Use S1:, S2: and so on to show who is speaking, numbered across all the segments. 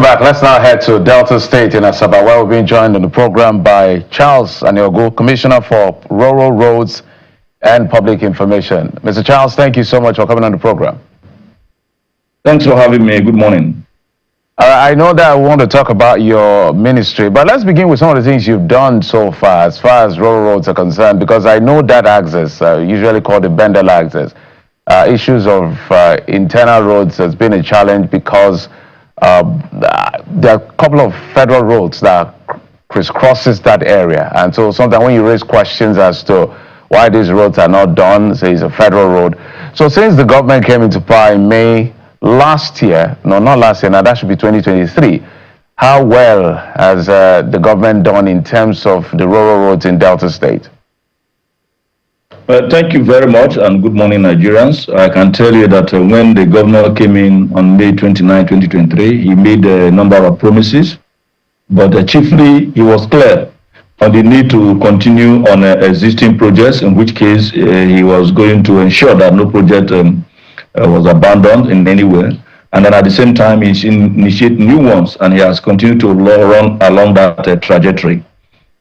S1: back. Let's now head to Delta State in Asaba, where we're being joined on the program by Charles Aniogo, Commissioner for Rural Roads and Public Information. Mr. Charles, thank you so much for coming on the program.
S2: Thanks for having me. Good morning.
S1: I know that I want to talk about your ministry, but let's begin with some of the things you've done so far as rural roads are concerned, because I know that access, usually called the Bendel access, issues of internal roads has been a challenge because there are a couple of federal roads that crisscrosses that area, and so sometimes when you raise questions as to why these roads are not done, say it's a federal road. So since the government came into power in May last year, no, not last year, now that should be 2023, how well has the government done in terms of the rural roads in Delta State?
S2: Thank you very much, and good morning, Nigerians. I can tell you that when the governor came in on May 29, 2023, he made a number of promises, but chiefly he was clear on the need to continue on existing projects, in which case he was going to ensure that no project was abandoned in any way. And then at the same time, he initiated new ones, and he has continued to run along that trajectory.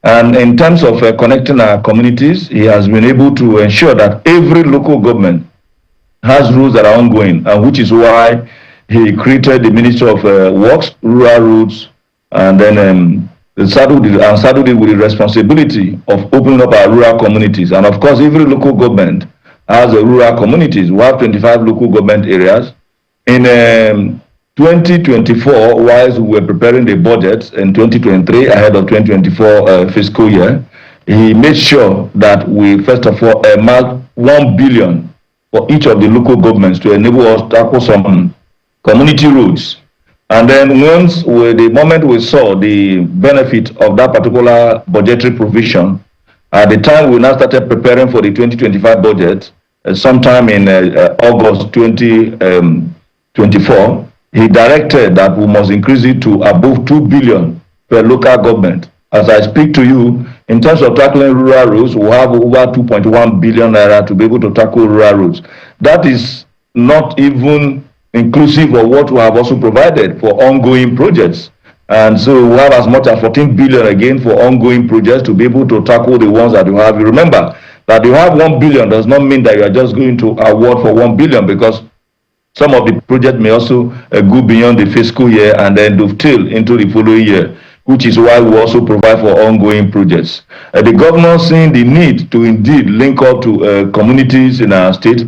S2: And in terms of connecting our communities, he has been able to ensure that every local government has roads that are ongoing, and which is why he created the Ministry of Works, Rural Roads, and then saddled it with the responsibility of opening up our rural communities. And of course, every local government has a rural communities. We have 25 local government areas. In 2024, whilst we were preparing the budget in 2023 ahead of 2024 fiscal year, he made sure that we first of all marked 1 billion for each of the local governments to enable us to tackle some community roads. And then the moment we saw the benefit of that particular budgetary provision, at the time we now started preparing for the 2025 budget, sometime in August 2024, he directed that we must increase it to above 2 billion per local government. As I speak to you, in terms of tackling rural roads, we have over 2.1 billion naira to be able to tackle rural roads. That is not even inclusive of what we have also provided for ongoing projects. And so we have as much as 14 billion again for ongoing projects to be able to tackle the ones that you have. You remember that you have 1 billion does not mean that you are just going to award for 1 billion, because some of the projects may also go beyond the fiscal year and then dovetail into the following year, which is why we also provide for ongoing projects. The governor, seeing the need to indeed link up to communities in our state,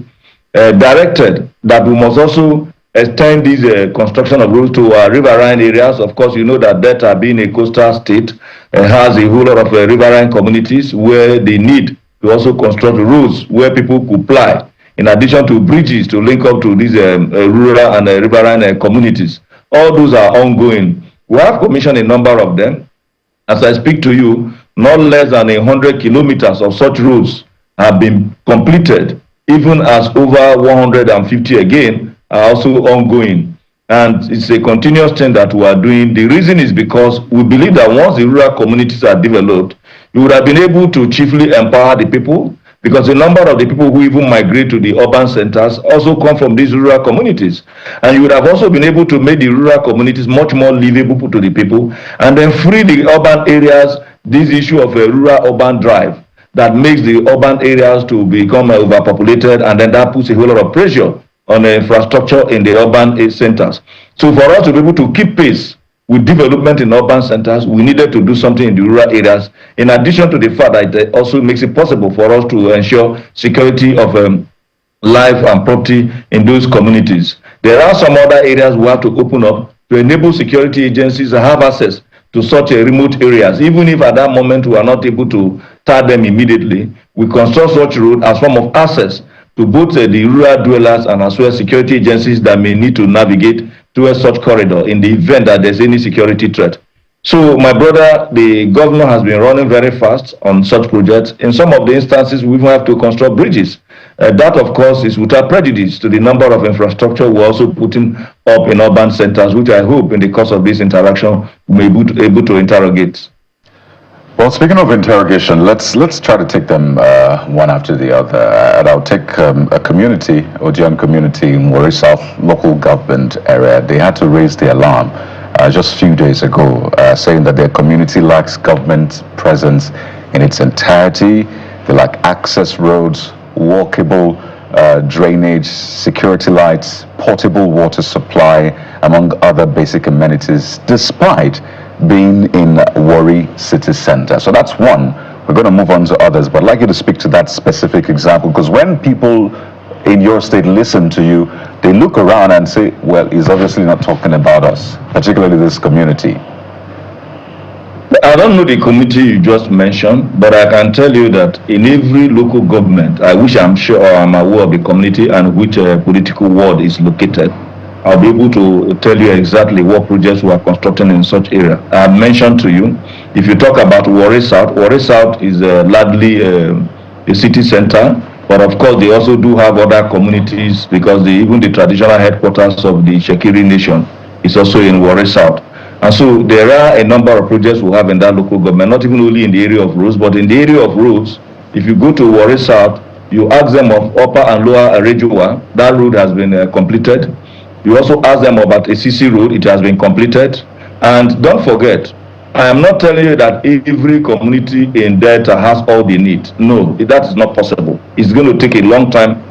S2: directed that we must also extend this construction of roads to our riverine areas. Of course, you know that Delta, being a coastal state, has a whole lot of riverine communities where they need to also construct roads where people could fly, in addition to bridges to link up to these rural and riverine communities. All those are ongoing. We have commissioned a number of them. As I speak to you, not less than 100 kilometers of such roads have been completed, even as over 150 again are also ongoing. And it's a continuous thing that we are doing. The reason is because we believe that once the rural communities are developed, we would have been able to chiefly empower the people, because a number of the people who even migrate to the urban centers also come from these rural communities. And you would have also been able to make the rural communities much more livable to the people, and then free the urban areas, this issue of a rural-urban drive that makes the urban areas to become overpopulated, and then that puts a whole lot of pressure on the infrastructure in the urban centers. So for us to be able to keep pace with development in urban centers, we needed to do something in the rural areas, in addition to the fact that it also makes it possible for us to ensure security of life and property in those communities. There are some other areas we have to open up to enable security agencies to have access to such remote areas. Even if at that moment we are not able to start them immediately, we construct such road as form of access to both the rural dwellers and as well as security agencies that may need to navigate towards such corridor in the event that there's any security threat. So, my brother, the governor has been running very fast on such projects. In some of the instances, we even have to construct bridges. That, of course, is without prejudice to the number of infrastructure we're also putting up in urban centers, which I hope in the course of this interaction we may be able to interrogate.
S1: Well, speaking of interrogation, let's try to take them one after the other. And I'll take a community, Ojian community in Warri South local government area. They had to raise the alarm
S3: just a few days ago, saying that their community lacks government presence in its entirety. They lack access roads, walkable drainage, security lights, portable water supply, among other basic amenities, despite being in Warri city center. So that's one. We're going to move on to others, but I'd like you to speak to that specific example, because when people in your state listen to you, they look around and say, well, he's obviously not talking about us, particularly this community.
S2: I don't know the committee you just mentioned, but I can tell you that in every local government, I wish I'm sure I'm aware of the community and which political ward is located, I'll be able to tell you exactly what projects we are constructing in such area. I mentioned to you, if you talk about Warri South is largely a city center, but of course they also do have other communities, because even the traditional headquarters of the Shekiri Nation is also in Warri South. And so there are a number of projects we have in that local government, not even only in the area of roads, but in the area of roads. If you go to Warri South, you ask them of Upper and Lower Arejua, that road has been completed. You also ask them about a CC road, it has been completed. And don't forget, I am not telling you that every community in Delta has all they need. No, that is not possible. It's going to take a long time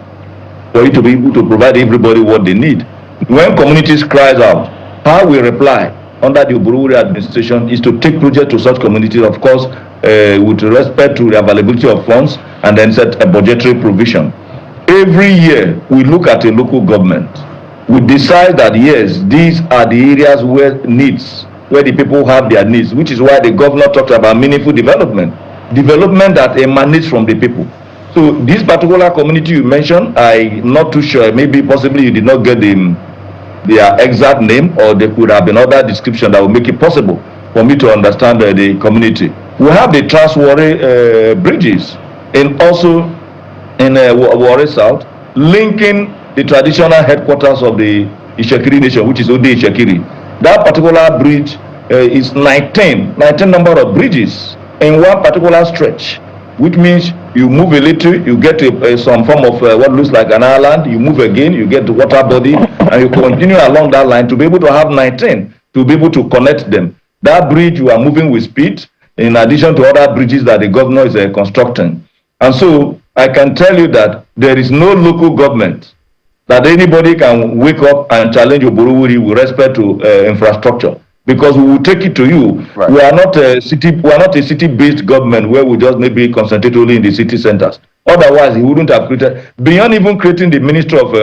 S2: for you to be able to provide everybody what they need. When communities cries out, how we reply under the Oborowori administration is to take projects to such communities, of course, with respect to the availability of funds, and then set a budgetary provision. Every year, we look at a local government. We decide that, yes, these are the areas where the people have their needs, which is why the governor talked about meaningful development that emanates from the people. So this particular community you mentioned, I'm not too sure, maybe possibly you did not get their exact name, or there could have been other description that would make it possible for me to understand the community. We have the Trans-Warri bridges, and also in Warri South, linking the traditional headquarters of the Ishekiri Nation, which is Ode Ishekiri. That particular bridge is 19 number of bridges in one particular stretch, which means you move a little, you get some form of what looks like an island, you move again, you get the water body, and you continue along that line to be able to have 19, to be able to connect them. That bridge, you are moving with speed, in addition to other bridges that the governor is constructing. And so I can tell you that there is no local government that anybody can wake up and challenge Oborowori with respect to infrastructure, because we will take it to you. Right. We are not a city-based government where we just maybe concentrate only in the city centers. Otherwise, he wouldn't have created, beyond even creating the Ministry of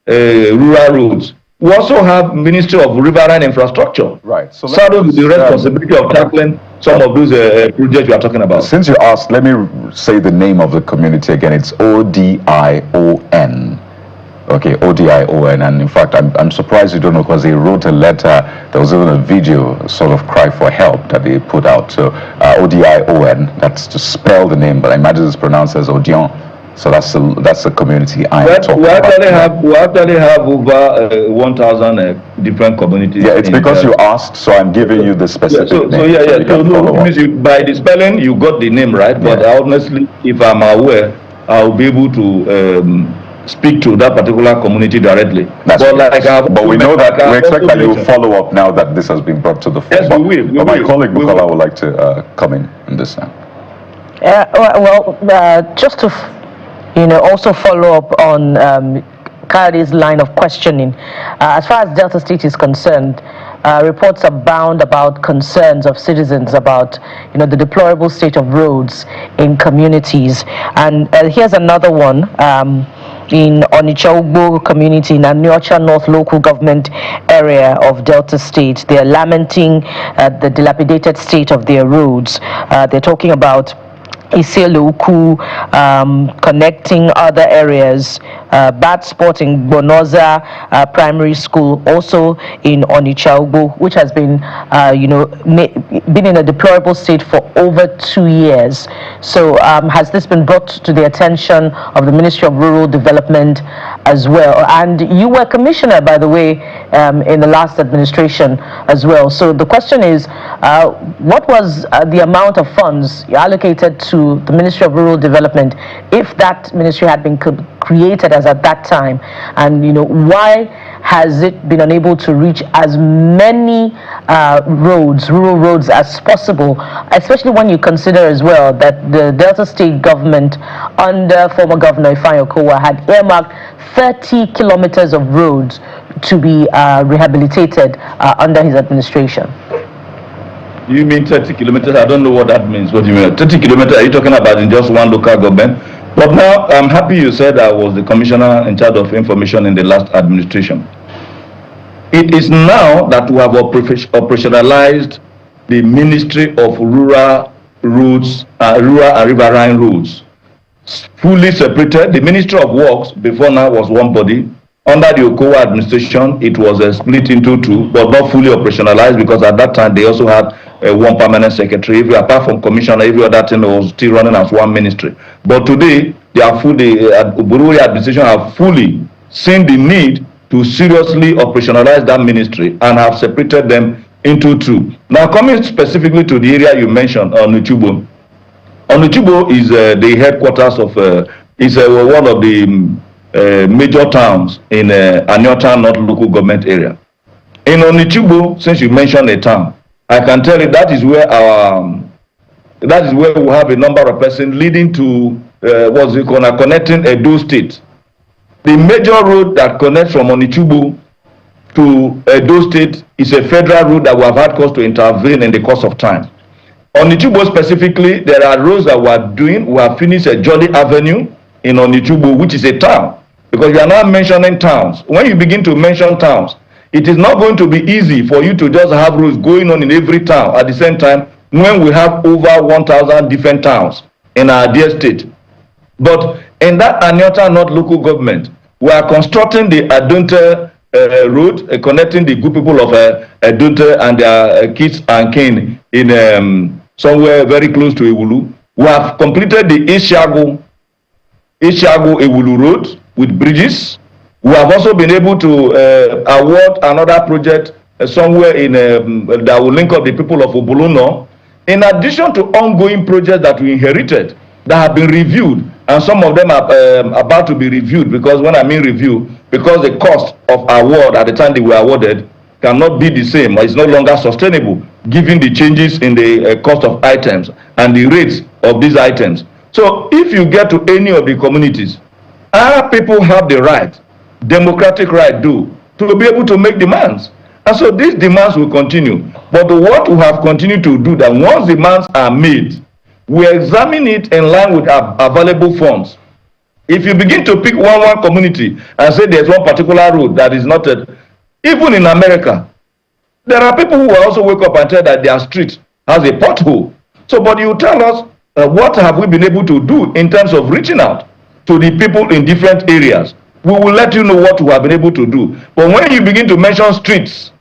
S2: Rural Roads. We also have Ministry of Riverine Infrastructure.
S3: Right. So
S2: saddled with the responsibility of tackling some of those projects you are talking about.
S3: Since you asked, let me say the name of the community again. It's ODION. Okay, ODION, and in fact, I'm surprised you don't know, because they wrote a letter. There was even a video, sort of cry for help, that they put out. So ODION, that's to spell the name, but I imagine it's pronounced as Odion. So that's the community I'm talking about.
S2: We actually have over 1,000 different communities.
S3: Yeah, it's because you asked, so I'm giving you the specific name.
S2: So by the spelling, you got the name right, but honestly, if I'm aware, I'll be able to speak to that particular community directly.
S3: But we know that we expect that you will follow up now that this has been brought to the fore.
S2: Yes, we will.
S3: My colleague Bukola would like to come in this now.
S4: Just to also follow up on Kayade's line of questioning. As far as Delta State is concerned, reports abound about concerns of citizens about the deplorable state of roads in communities. And here's another one. In Onitsha community in Aniocha North local government area of Delta State, they are lamenting the dilapidated state of their roads. They're talking about Iseluku, connecting other areas, bad spot in Bonoza primary school, also in Onitsha, which has been been in a deplorable state for over 2 years. So has this been brought to the attention of the Ministry of Rural Development as well? And you were commissioner, by the way, in the last administration as well. So the question is, what was the amount of funds allocated to the Ministry of Rural Development, if that ministry had been created as at that time, and why has it been unable to reach as many rural roads as possible, especially when you consider as well that the Delta State government under former Governor Ifeanyi Okowa had earmarked 30 kilometers of roads to be rehabilitated under his administration?
S2: You mean 30 kilometers? I don't know what that means. What do you mean? 30 kilometers, are you talking about in just one local government? But now, I'm happy you said I was the commissioner in charge of information in the last administration. It is now that we have operationalized the Ministry of Rural Roads, Rural and Riverine Roads, fully separated. The Ministry of Works before now was one body. Under the Okowa administration, it was split into two, but not fully operationalized because at that time they also had one permanent secretary. Apart from commissioner, every other thing was still running as one ministry. But today, they are fully, the Oborori administration have fully seen the need to seriously operationalize that ministry and have separated them into two. Now, coming specifically to the area you mentioned, Onuchubo. Onuchubo is the headquarters of, is one of the major towns in Anyota North local government area. In Onuchubo, since you mentioned a town, I can tell you that is where we have a number of persons leading to connecting Edo State. The major road that connects from Onuchubo to Edo State is a federal road that we have had cause to intervene in the course of time. Onuchubo specifically, there are roads that we are doing. We have finished a Jolly Avenue in Onuchubo, which is a town, because you are now mentioning towns. When you begin to mention towns, it is not going to be easy for you to just have roads going on in every town at the same time when we have over 1,000 different towns in our dear state. But in that Anyota North local government, we are constructing the Adunte road, connecting the good people of Adunte and their kids and kin in somewhere very close to Iwulu. We have completed the Ishago Iwulu road with bridges. We have also been able to award another project somewhere in that will link up the people of Obuluno. In addition to ongoing projects that we inherited that have been reviewed, and some of them are about to be reviewed, because when I mean review, because the cost of award at the time they were awarded cannot be the same, or it's no longer sustainable given the changes in the cost of items and the rates of these items. So if you get to any of the communities, our people have the right, democratic right to be able to make demands. And so these demands will continue. But what we have continued to do, that once demands are made, we examine it in line with our available funds. If you begin to pick one community and say there's one particular road that is not even in America, there are people who also wake up and tell that their street has a pothole. So, but you tell us, what have we been able to do in terms of reaching out to the people in different areas? We will let you know what we have been able to do. But when you begin to mention streets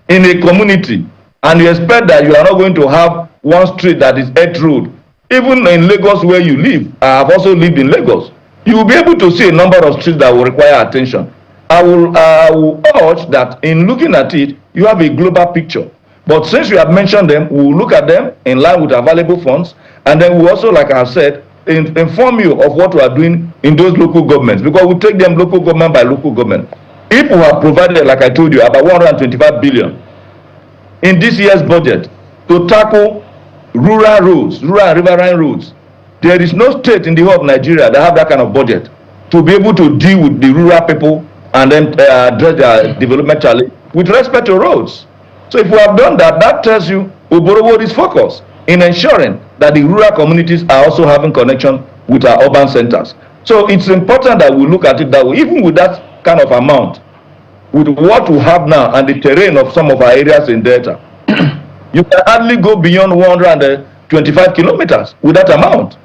S2: in a community and you expect that you are not going to have one street that is Earth Road, even in Lagos where you live, I have also lived in Lagos, you will be able to see a number of streets that will require attention. I will urge that in looking at it, you have a global picture. But since you have mentioned them, we will look at them in line with available funds, and then we also, like I have said, inform you of what we are doing in those local governments, because we take them local government by local government. If we have provided, like I told you, about 125 billion in this year's budget to tackle rural roads, rural and riverine roads, there is no state in the whole of Nigeria that have that kind of budget to be able to deal with the rural people and then address their development challenge with respect to roads. So if we have done that, that tells you Oborowo is focused in ensuring that the rural communities are also having connection with our urban centers. So it's important that we look at it that way, even with that kind of amount, with what we have now and the terrain of some of our areas in Delta, you can hardly go beyond 125 kilometers with that amount.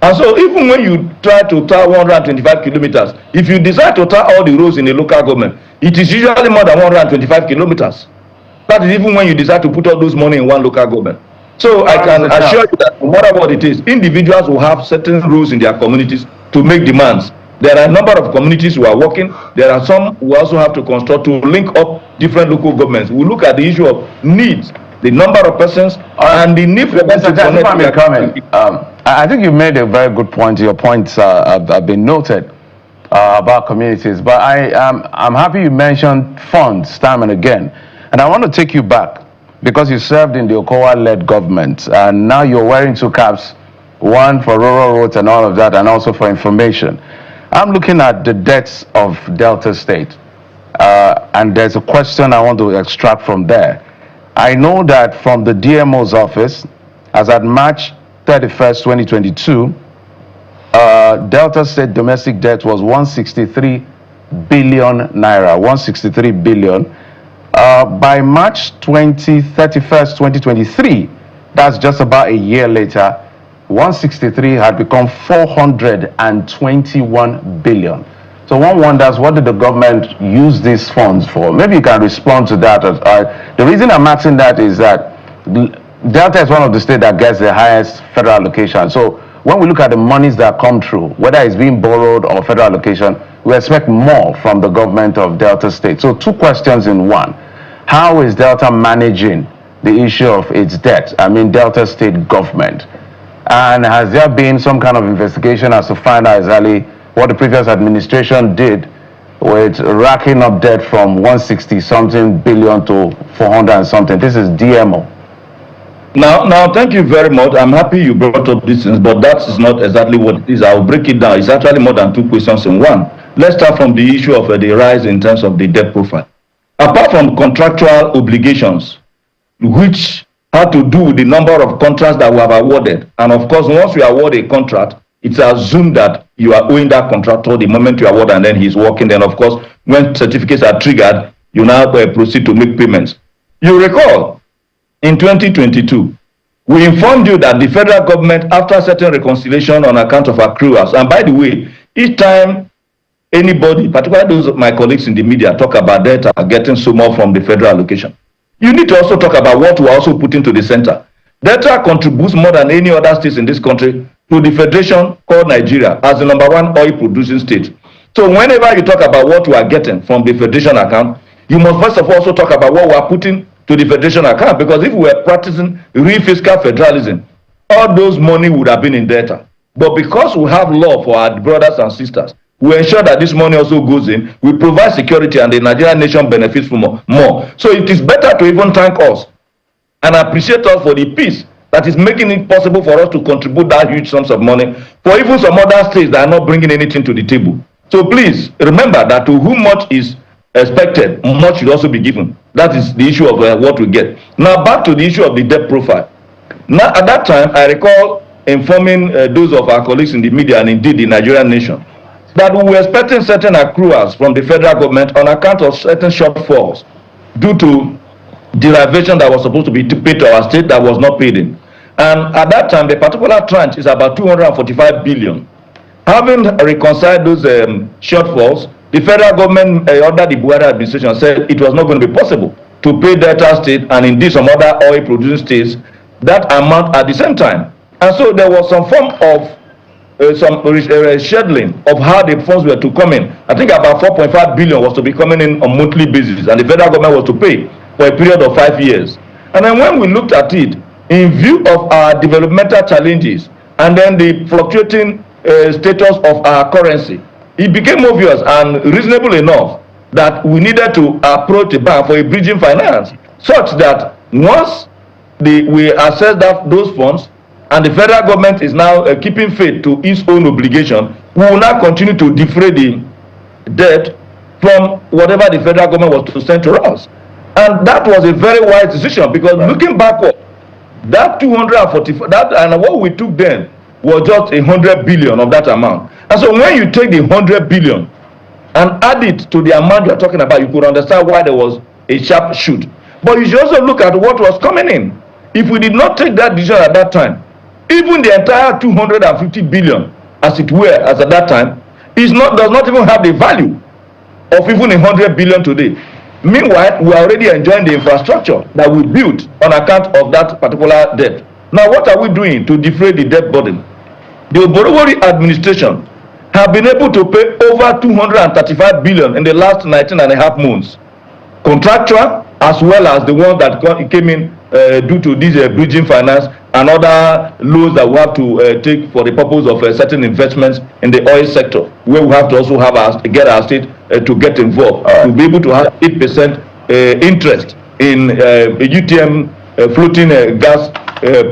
S2: And so even when you try to tar 125 kilometers, if you decide to tar all the roads in a local government, it is usually more than 125 kilometers. That is even when you decide to put all those money in one local government. So I can assure you that no matter what it is, individuals will have certain rules in their communities to make demands. There are a number of communities who are working. There are some who also have to construct to link up different local governments. We look at the issue of needs, the number of persons, and the need for them to connect.
S1: I think you made a very good point. Your points have been noted. about communities. But I'm happy you mentioned funds time and again. And I want to take you back because you served in the Okowa-led government, and now you're wearing two caps, one for rural roads and all of that, and also for information. I'm looking at the debts of Delta State, and there's a question I want to extract from there. I know that from the DMO's office, as at March 31st, 2022, Delta State domestic debt was 163 billion naira, 163 billion. By March 31st, 2023, that's just about a year later, 163 had become 421 billion. So one wonders, what did the government use these funds for? Maybe you can respond to that. The reason I'm asking that is that Delta is one of the states that gets the highest federal allocation. So when we look at the monies that come through, whether it's being borrowed or federal allocation, we expect more from the government of Delta State. So two questions in one. How is Delta managing the issue of its debt? I mean, Delta State government. And has there been some kind of investigation as to find out exactly what the previous administration did with racking up debt from 160-something billion to 400 and something? This is DMO.
S2: Now, thank you very much. I'm happy you brought up these things, but that is not exactly what it is. I'll break it down. It's actually more than two questions in one. Let's start from the issue of the rise in terms of the debt profile. Apart from contractual obligations, which had to do with the number of contracts that we have awarded, and of course, once you award a contract, it's assumed that you are owing that contractor the moment you award, and then he's working. Then, of course, when certificates are triggered, you now proceed to make payments. You recall, in 2022, we informed you that the federal government, after certain reconciliation on account of accruals, and by the way, each time anybody, particularly those of my colleagues in the media, talk about data getting so much from the federal allocation, you need to also talk about what we also put into the center. Delta contributes more than any other states in this country to the federation called Nigeria as the #1 oil producing state. So whenever you talk about what we are getting from the federation account, you must first of all also talk about what we are putting to the federation account, because if we were practicing real fiscal federalism, all those money would have been in Delta. But because we have law for our brothers and sisters, we ensure that this money also goes in, we provide security, and the Nigerian nation benefits from more. So it is better to even thank us and appreciate us for the peace that is making it possible for us to contribute that huge sums of money for even some other states that are not bringing anything to the table. So please remember that to whom much is expected, much should also be given. That is the issue of what we get. Now back to the issue of the debt profile. Now at that time, I recall informing those of our colleagues in the media and indeed the Nigerian nation that we were expecting certain accruals from the federal government on account of certain shortfalls due to derivation that was supposed to be paid to our state that was not paid in. And at that time, the particular tranche is about 245 billion. Having reconciled those shortfalls, the federal government under the Buhari administration said it was not going to be possible to pay Delta State and indeed some other oil producing states that amount at the same time. And so there was some form of scheduling of how the funds were to come in. I think about 4.5 billion was to be coming in on monthly basis, and the federal government was to pay for a period of 5 years. And then when we looked at it, in view of our developmental challenges and then the fluctuating status of our currency, it became obvious and reasonable enough that we needed to approach the bank for a bridging finance, such that once we assess those funds, and the federal government is now keeping faith to its own obligation, we will now continue to defray the debt from whatever the federal government was to send to us. And that was a very wise decision, because looking backward, that 245, and what we took then was just 100 billion of that amount. And so when you take the 100 billion and add it to the amount you are talking about, you could understand why there was a sharp shoot. But you should also look at what was coming in. If we did not take that decision at that time, even the entire 250 billion, as it were, as at that time, does not even have the value of even 100 billion today. Meanwhile, we are already enjoying the infrastructure that we built on account of that particular debt. Now, what are we doing to defray the debt burden? The Oborowori administration have been able to pay over 235 billion in the last 19 and a half months. Contractual, as well as the one that came in due to this bridging finance and other loans that we have to take for the purpose of certain investments in the oil sector, where we have to also have get our state to get involved, to be able to have 8% interest in UTM floating gas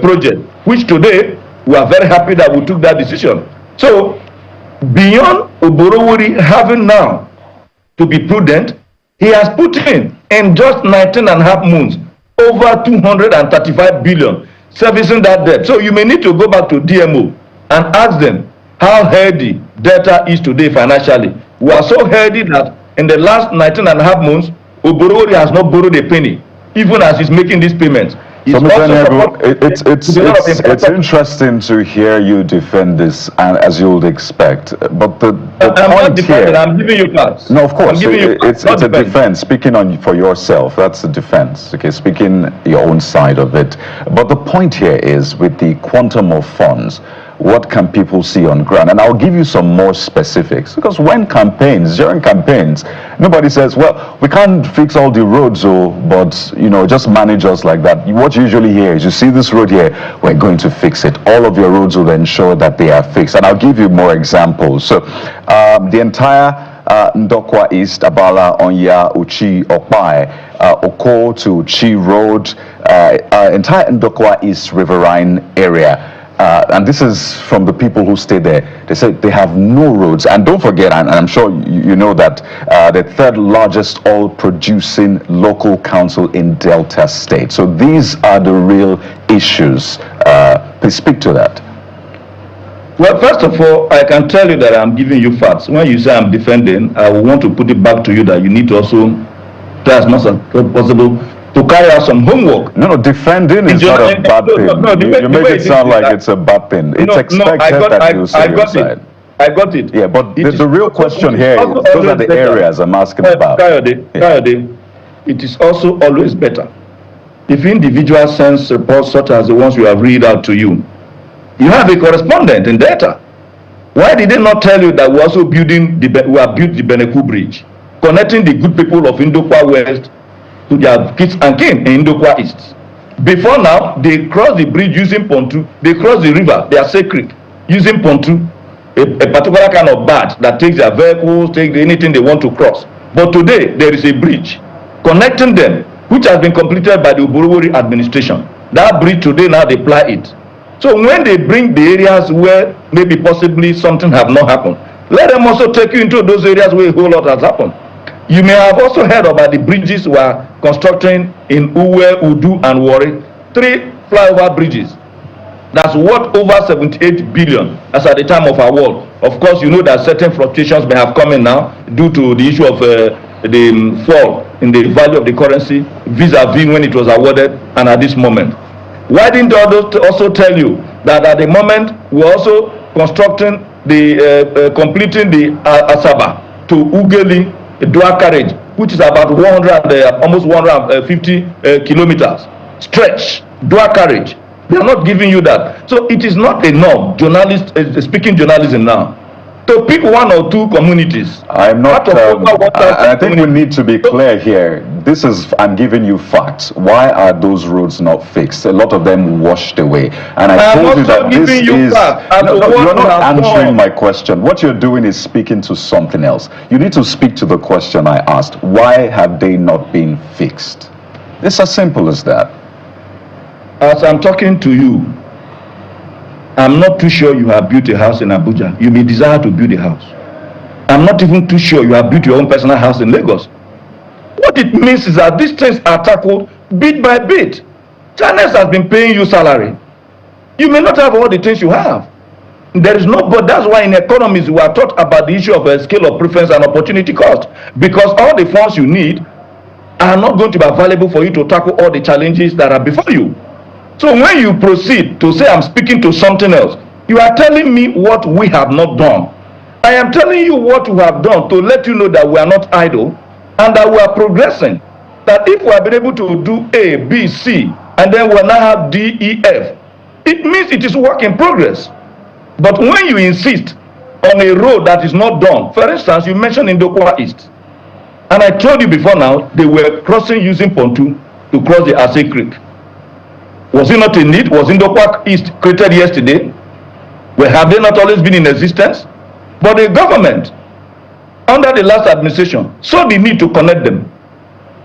S2: project, which today we are very happy that we took that decision. So beyond Oborowori having now to be prudent, he has put in just 19 and a half months over 235 billion servicing that debt. So you may need to go back to DMO and ask them how healthy Delta is today financially. We are so healthy that in the last 19 and a half months, Oborowori has not borrowed a penny, even as he's making these payments.
S3: So, Mr. Nego, it's interesting to hear you defend this, and as you would expect. But the
S2: I'm
S3: point
S2: not defending,
S3: here,
S2: I'm giving you facts.
S3: No, of course,
S2: it's
S3: a defense. Speaking on for yourself, that's a defense. Okay, speaking your own side of it. But the point here is, with the quantum of funds, what can people see on ground? And I'll give you some more specifics, because during campaigns, nobody says, well, we can't fix all the roads, but just manage us like that. What you usually hear is, you see this road here, we're going to fix it. All of your roads will ensure that they are fixed. And I'll give you more examples. So the entire Ndokwa East, Abala, Onya, Uchi, Okpai, Oko to Uchi Road, entire Ndokwa East riverine area. And this is from the people who stay there. They say they have no roads. And don't forget, and I'm sure you know that the third largest oil producing local council in Delta State. So these are the real issues. Please speak to that.
S2: Well, first of all, I can tell you that I'm giving you facts. When you say I'm defending, I want to put it back to you that you need to also try as much as possible to carry out some homework.
S3: No, defending is not a bad thing. You make it sound like it's a bad thing. It's expected that you say your side.
S2: I got it.
S3: Yeah, but the real question here is, those are the areas I'm asking about.
S2: Kayode, it is also always better if individual sends reports such as the ones we have read out to you. You have a correspondent in data. Why did they not tell you that we are building the Beneku Bridge, connecting the good people of Ndokwa West to their kids and kin in Ndokwa East? Before now, they cross the bridge using pontoon. They cross the river, they are sacred, using pontoon, a particular kind of barge that takes their vehicles, take anything they want to cross. But today, there is a bridge connecting them, which has been completed by the Oborowori administration. That bridge today, now they ply it. So when they bring the areas where maybe possibly something have not happened, let them also take you into those areas where a whole lot has happened. You may have also heard about the bridges we are constructing in Uwe, Udu, and Warri. 3 flyover bridges. That's worth over 78 billion as at the time of award. Of course, you know that certain fluctuations may have come in now due to the issue of the fall in the value of the currency vis-a-vis when it was awarded and at this moment. Why didn't others also tell you that at the moment we're also constructing completing the Asaba to Ugeli dual carriage, which is about almost 150 kilometers stretch, dual carriage. They are not giving you that. So it is not enough, speaking journalism now, to pick 1 or 2 communities.
S3: I'm not, I think we need to be clear here. This is, I'm giving you facts. Why are those roads not fixed? A lot of them washed away. And I told you that this is, you're not answering my question. What you're doing is speaking to something else. You need to speak to the question I asked. Why have they not been fixed? It's as simple as that.
S2: As I'm talking to you, I'm not too sure you have built a house in Abuja. You may desire to build a house. I'm not even too sure you have built your own personal house in Lagos. What it means is that these things are tackled bit by bit. Channels has been paying you salary. You may not have all the things you have. There is no, but that's why in economies we are taught about the issue of a scale of preference and opportunity cost. Because all the funds you need are not going to be available for you to tackle all the challenges that are before you. So when you proceed to say I'm speaking to something else, you are telling me what we have not done. I am telling you what we have done to let you know that we are not idle and that we are progressing. That if we have been able to do A, B, C, and then we now have D, E, F, it means it is work in progress. But when you insist on a road that is not done, for instance, you mentioned in Ndokwa East, and I told you before now, they were crossing using pontoon to cross the Ase Creek. Was it not in need? Was Indokwa East created yesterday? Well, have they not always been in existence? But the government, under the last administration, saw the need to connect them.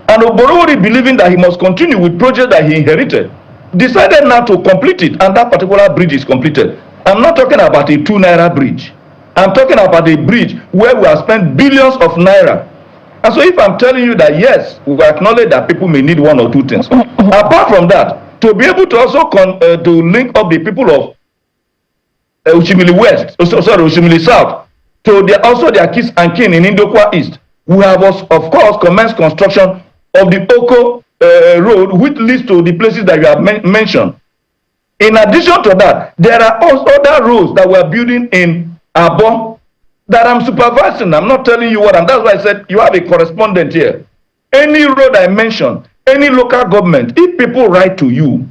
S2: And Oborowori, believing that he must continue with projects that he inherited, decided now to complete it, and that particular bridge is completed. I'm not talking about a 2 naira bridge. I'm talking about a bridge where we have spent billions of naira. And so if I'm telling you that yes, we acknowledge that people may need 1 or 2 things. Apart from that, to be able to also to link up the people of Oshimili West, Oshimili South, to also their kids and kin in Indokwa East, we have of course commenced construction of the Oko road, which leads to the places that you have mentioned. In addition to that, there are also other roads that we are building in Abo that I'm supervising. I'm not telling you what, and that's why I said you have a correspondent here. Any road I mentioned, any local government, if people write to you,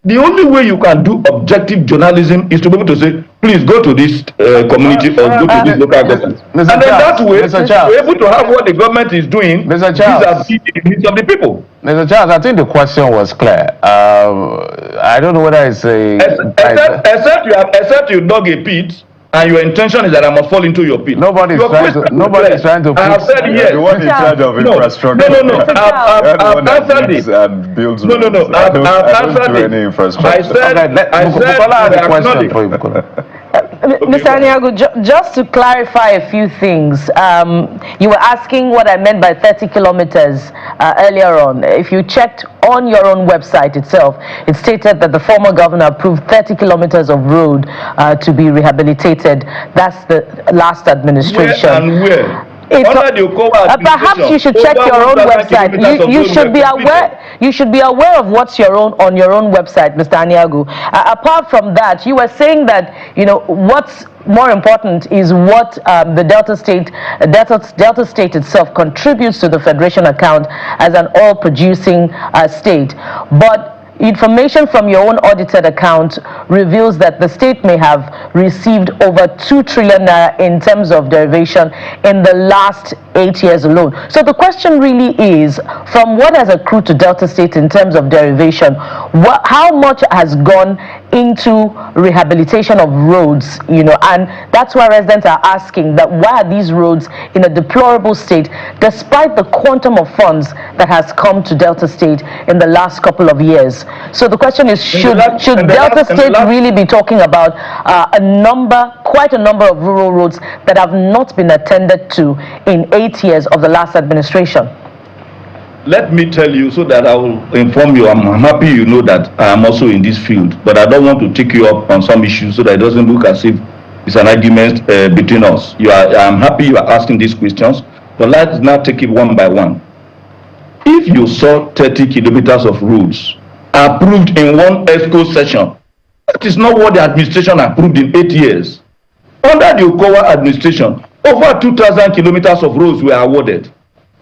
S2: the only way you can do objective journalism is to be able to say, please go to this community or go to this local government. And then that way, we're able to have what the government is doing.
S1: Mr. Charles,
S2: these are the needs of the people.
S1: Mr. Charles, I think the question was clear. I don't know whether it's a...
S2: Except you dug a pit, and your intention is that I must fall into your pit.
S1: Nobody's trying to
S2: I have said yes.
S3: The one in charge of infrastructure.
S2: No. I've answered it.
S3: And builds
S2: no. I've answered it.
S3: Any infrastructure.
S2: I said
S1: the question for you.
S4: Mr. Aniago, just to clarify a few things, you were asking what I meant by 30 kilometers earlier on. If you checked on your own website itself, it stated that the former governor approved 30 kilometers of road to be rehabilitated. That's the last administration.
S2: Where and where?
S4: Perhaps you should check your own website. You should be aware. You should be aware of what's on your own website, Mr. Aniago. Apart from that, you were saying that what's more important is what the Delta State itself contributes to the Federation account as an oil-producing state, but information from your own audited account reveals that the state may have received over 2 trillion naira in terms of derivation in the last 8 years alone. So the question really is, from what has accrued to Delta State in terms of derivation, how much has gone into rehabilitation of roads, and that's why residents are asking that why are these roads in a deplorable state despite the quantum of funds that has come to Delta State in the last couple of years. So the question is, should Delta State really be talking about quite a number of rural roads that have not been attended to in 8 years of the last administration?
S2: Let me tell you so that I will inform you. I'm happy you know that I am also in this field, but I don't want to take you up on some issues so that it doesn't look as if it's an argument between us. I'm happy you are asking these questions, but let's now take it one by one. If you saw 30 kilometers of roads approved in one ESCO session, that is not what the administration approved in 8 years. Under the Okowa administration, over 2,000 kilometers of roads were awarded.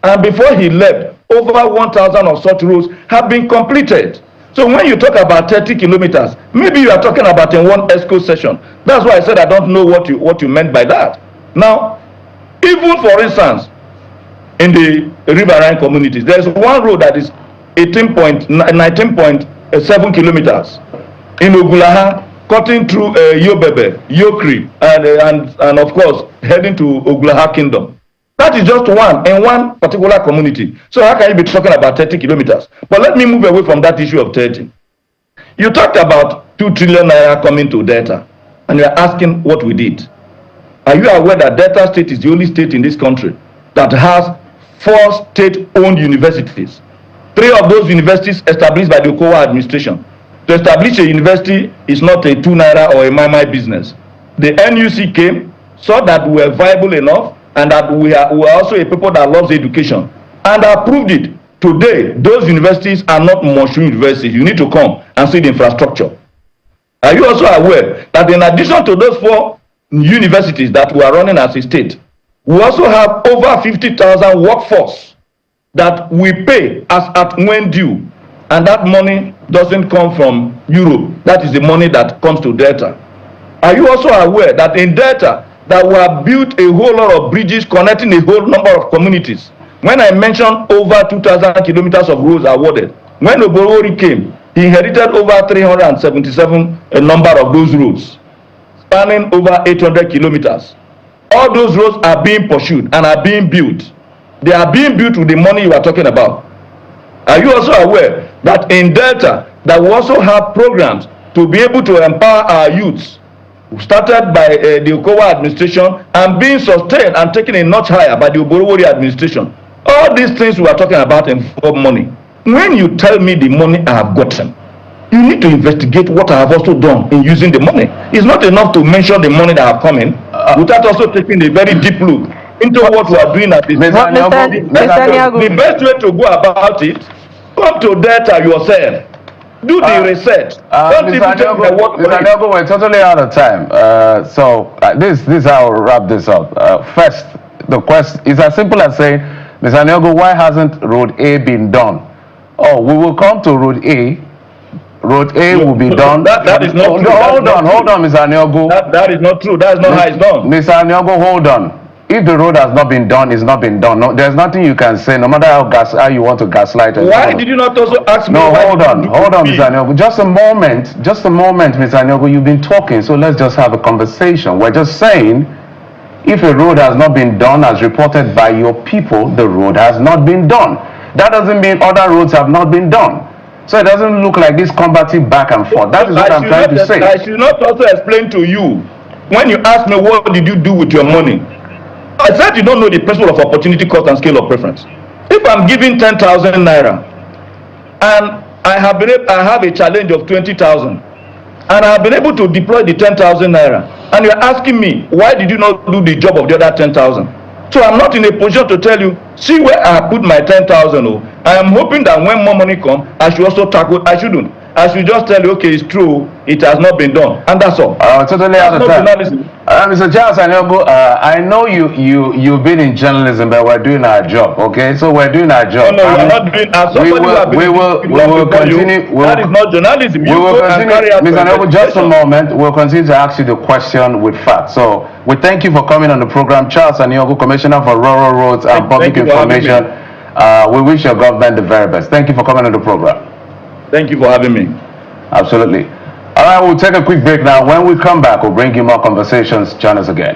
S2: And before he left, over 1,000 of such roads have been completed. So when you talk about 30 kilometers, maybe you are talking about in one ESCO session. That's why I said I don't know what you meant by that. Now, even for instance, in the riverine communities, there is one road that is 19.7 kilometers in Ogulaha, cutting through Yobebe, Yokri, and of course heading to Ogulaha Kingdom. That is just one in one particular community. So how can you be talking about 30 kilometers? But let me move away from that issue of 30. You talked about 2 trillion naira coming to Delta, and you are asking what we did. Are you aware that Delta State is the only state in this country that has 4 state-owned universities? 3 of those universities established by the Okowa administration. To establish a university is not a 2 naira or a my business. The NUC came, saw that we were viable enough, and that we are also a people that loves education, and approved it. Today, those universities are not mushroom universities. You need to come and see the infrastructure. Are you also aware that in addition to those 4 universities that we are running as a state, we also have over 50,000 workforce that we pay as at when due, and that money doesn't come from Europe. That is the money that comes to Delta. Are you also aware that in Delta, that we have built a whole lot of bridges connecting a whole number of communities? When I mentioned over 2,000 kilometers of roads awarded, when Oborowori came, He inherited over 377 a number of those roads, spanning over 800 kilometers. All those roads are being pursued and are being built. They are being built with the money you are talking about. Are you also aware that in Delta, that we also have programs to be able to empower our youths, started by the Okowa administration and being sustained and taken a notch higher by the Oborowori administration? All these things we are talking about involve money. When you tell me the money I have gotten, you need to investigate what I have also done in using the money. It's not enough to mention the money that have come in without also taking a very deep look into what we are doing at this time. The best way to go about it, come to Delta yourself. Do the research.
S1: Mr. Aniogo, we're totally out of time. This is how I'll wrap this up. First, the question is as simple as saying, Mr. Aniogo, why hasn't Road A been done? Oh, we will come to Road A. Road A will be done.
S2: That is not true.
S1: Hold on, Mr. Aniogo.
S2: That is not true. That is not how it's done.
S1: Mr. Aniogo, hold on. If the road has not been done, it's not been done. No, there's nothing you can say, no matter how you want to gaslight us.
S2: Why did you not also ask me?
S1: No, hold on, Mr. Aniogo. Just a moment, Mr. Aniogo. You've been talking, so let's just have a conversation. We're just saying, if a road has not been done as reported by your people, the road has not been done. That doesn't mean other roads have not been done. So it doesn't look like this combative back and forth. That is what I'm trying to say.
S2: I should not also explain to you, when you ask me what did you do with your money, I said you don't know the principle of opportunity, cost, and scale of preference. If I'm giving 10,000 naira and I have a challenge of 20,000 and I have been able to deploy the 10,000 naira, and you're asking me why did you not do the job of the other 10,000? So I'm not in a position to tell you, see where I put my 10,000. I am hoping that when more money comes, I should also tackle. I shouldn't. I should just tell you, okay, it's true, it has not been done, and that's all.
S1: Totally out of time. Mr. Charles Aniogo, I know you've been in journalism, but we're doing our job, okay? So we're doing our job.
S2: No, we're not doing. We will continue. That is not journalism.
S1: We will continue. Mr. Aniogo, just a moment. We'll continue to ask you the question with facts. So we thank you for coming on the program, Charles Aniogo, Commissioner for Rural Roads and Public Information. We wish your government the very best. Thank you for coming on the program.
S2: Thank you for having me.
S1: Absolutely. All right, we'll take a quick break now. When we come back, we'll bring you more conversations. Join us again.